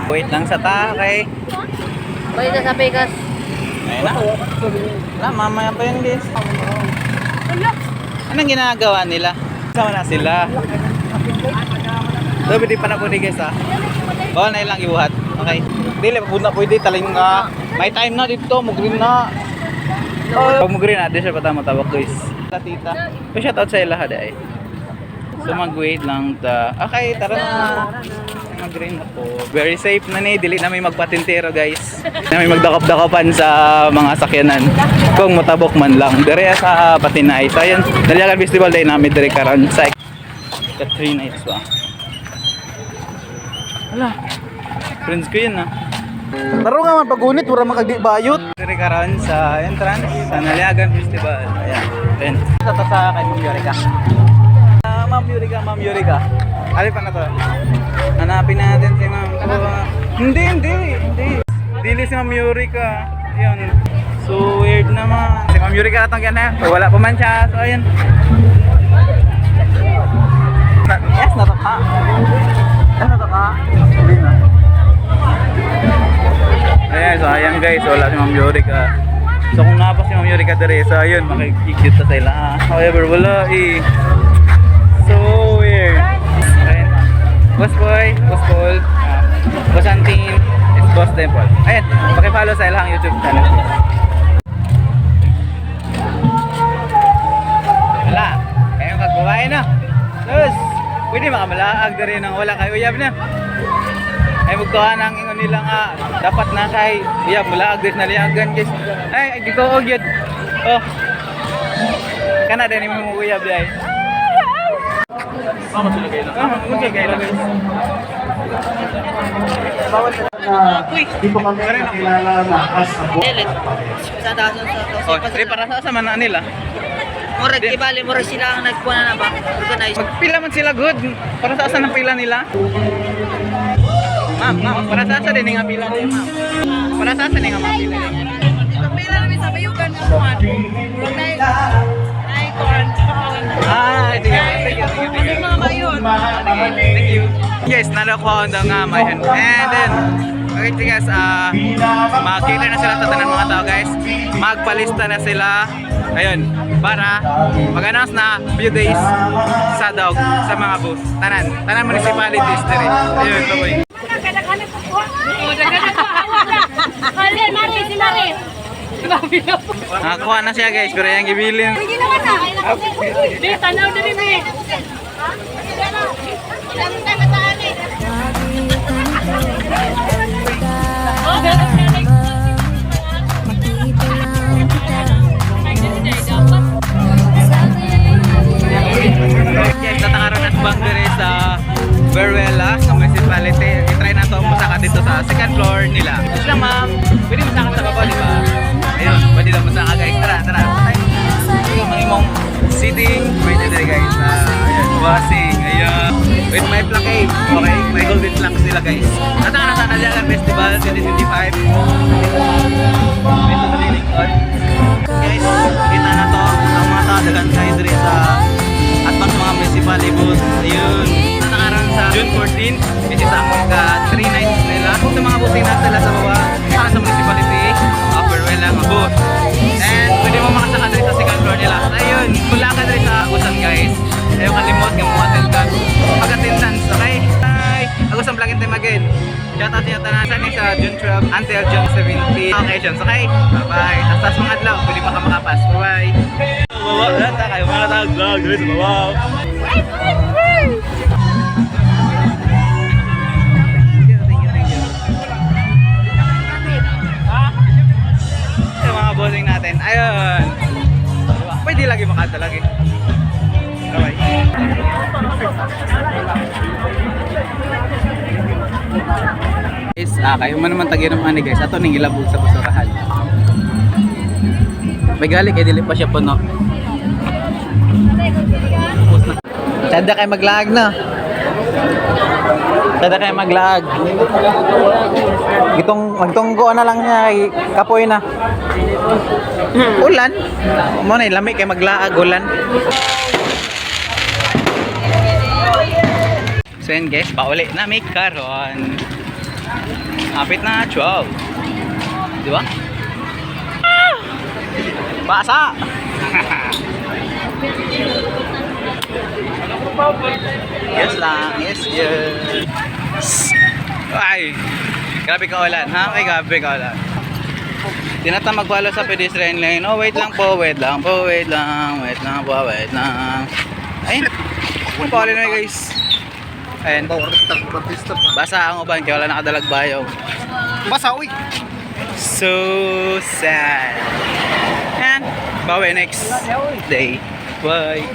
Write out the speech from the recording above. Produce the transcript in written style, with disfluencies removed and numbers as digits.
Wait lang sa takay. Balik na sa Vegas. Ayun na. Wala, mamaya pa yun guys. Anong ginagawa nila? Sama na sila. So, hindi pa na po guys ha. Oo, na ilang ibuhat. Okay. Dili, pwede taling nga. May time na dito, mugrin na. Pag mugrin na, di siya patama-tawag guys. Tita. So, shoutout sa ilaha dahil. So, mag-wait lang ta. Okay, tara na. Mag-green na po. Very safe na ni. Dili na may magpatintero guys. Na may magdakop-dakopan sa mga sakyanan. Kung matabok man lang. Dire sa Patinay. So ayun, Daliagan Festival Day namin dire karon sa 3 nights ba. Hala. Friends ko yun ha. Taro nga man pagunit, wala makagbayot. Dire karon sa entrance sa Daliagan Festival. Ayan. Then sa kay Ma'am Yurika. Ma'am Yurika. Ali pa na to. Hanapin natin si Ma'am. Hindi. Dili si Ma'am Yurika. Ayun. So weird naman. Si Ma'am Yurika natang gana. Wala pa man siya. So ayun. Yes, nataka. Hindi na. Ayan, so ayan guys. Wala si Ma'am Yurika. So kung napas si Ma'am Yurika dire, so ayun, makikikit sa sila. However, wala eh. So weird. Ayan. Boss Boy, Boss Paul, Boss Antin, it's Boss Temple. Ayan, pakipollow sa ilang YouTube channel. Wala, kayong kagbabae na. Sus, pwede makamalaag na rin ng wala kayo uyab na. Ay magkawa ng ingon nila nga, dapat na kay uyab, malaag din naliagan guys. Ay, di ko ugyod. Oh, kana din mo uyab di ay. Di ko kami nakilala na as a boy. Para sa man nila. Murag ibali murag sila ang nagkuha na ba? Organize. Magpila man sila good. Para sa asa ng pila nila? Ma'am, para sa asa din nga pila niya, ma'am. Para sa asa din nga pila niya. Pila namin sa bayugan na kuan. Ay corn. Sige. Mga mayon. Thank you. Yes, nalakuha daw nga mayon. And then, okay guys, makita na sila sa tanan mga tao guys. Magpalista na sila. Ayun, para mag-announce na few days sa dog sa mga booth. Tanan municipalities dire. Ayun, tuloy. Nakakuha na siya guys, pero yung gibilin. Di, tanaw na rin eh. Guys, tatakaroon na bang dire sa Veruela, sa municipality. I-try na to musaka dito sa second floor nila. Gusto lang ma'am, pwede musaka sa baba, di ba? Ayun, pwede lang musaka guys. Tara. Yung imong seating, pwede dire guys. Ayun, wasing, ayun. With my plaque, okay? May golden plaque sila guys. Nataka na sa Daliagan Festival 2025. Ito sa lilingkod. Guys, kita na to. Ang mga tao dagan kayo dire sa at pang mga municipality booth. Ayun. Natakaroon sa June 14. This is ang mga 3 nights nila. Sa mga busina sila sa baba. Para sa municipality. Veruela ang booth. And pwede mo makasaka dito sa second floor nila. Ayun. Mula ka dito sa Agusan guys. Ayaw kalimot ng mga attend ka. Pag-attendance. Okay? Bye! Agusan Vlogin Time again. Shoutout niya tanasan sa June 12 until June 17 occasions. Okay? Bye-bye. Tapos mga adlaw. Pwede makamakas. Bye-bye. Wala kayo mga tag-vlog dito sa babaw. Yung mga bossing natin. Ayun. Pwede lagi makata lagi. Bye-bye. Guys, kayo man naman tagyan ng ani guys. Ato ning ilabog sa basurahan. May gali kay dili pa siya puno. Sada kay maglaag na. Sada kay maglaag. Magtunggo na lang niya kay kapoy na. Ulan. Mo na lami kay maglaag ulan. So yan guys, pauli na may karon. Kapit na 12. Di ba? Basa! Yes lang, yes. Ay, grabe ka ulan, ha? Ay, grabe ka ulan. Tinata magpalo sa pedestrian lane. Oh, wait lang po. Ayun. Pawalin na guys. Ayun. Basa ang uban, kaya wala nakadalagbayaw. Basa, uy! So sad. And, bawi next day. Bye.